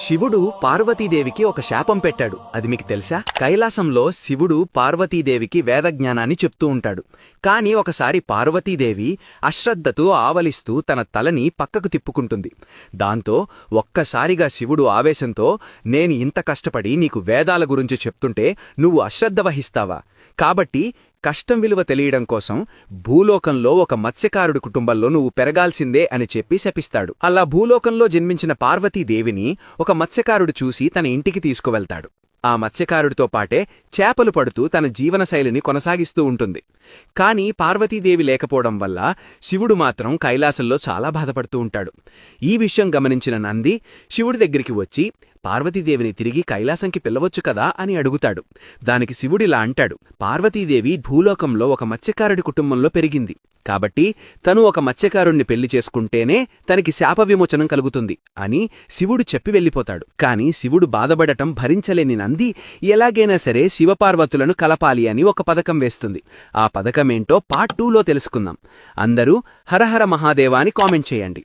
శివుడు పార్వతీదేవికి ఒక శాపం పెట్టాడు. అది మీకు తెలుసా? కైలాసంలో శివుడు పార్వతీదేవికి వేదజ్ఞానాన్ని చెప్తూ ఉంటాడు. కాని ఒకసారి పార్వతీదేవి అశ్రద్ధతో ఆవలిస్తూ తన తలని పక్కకు తిప్పుకుంటుంది. దాంతో ఒక్కసారిగా శివుడు ఆవేశంతో, నేను ఇంత కష్టపడి నీకు వేదాల గురించి చెప్తుంటే నువ్వు అశ్రద్ధ వహిస్తావా? కాబట్టి కష్టం విలువ తెలియడం కోసం భూలోకంలో ఒక మత్స్యకారుడి కుటుంబంలో నువ్వు పెరగాల్సిందే అని చెప్పి శపిస్తాడు. అలా భూలోకంలో జన్మించిన పార్వతీదేవిని ఒక మత్స్యకారుడు చూసి తన ఇంటికి తీసుకువెళ్తాడు. ఆ మత్స్యకారుడితో పాటే చేపలు పడుతూ తన జీవనశైలిని కొనసాగిస్తూ ఉంటుంది. కాని పార్వతీదేవి లేకపోవడం వల్ల శివుడు మాత్రం కైలాసంలో చాలా బాధపడుతూ ఉంటాడు. ఈ విషయం గమనించిన నంది శివుడి దగ్గరికి వచ్చి పార్వతీదేవిని తిరిగి కైలాసంకి పిలవచ్చు కదా అని అడుగుతాడు. దానికి శివుడిలా అంటాడు, పార్వతీదేవి భూలోకంలో ఒక మత్స్యకారుడి కుటుంబంలో పెరిగింది. కాబట్టి తను ఒక మత్స్యకారుణ్ణి పెళ్లి చేసుకుంటేనే తనకి శాప విమోచనం కలుగుతుంది అని శివుడు చెప్పి వెళ్ళిపోతాడు. కాని శివుడు బాధపడటం భరించలేని నంది ఎలాగైనా సరే శివపార్వతులను కలపాలి అని ఒక పథకం వేస్తుంది. ఆ పథకమేంటో పార్ట్ 2లో తెలుసుకుందాం. అందరూ హరహర మహాదేవా అని కామెంట్ చేయండి.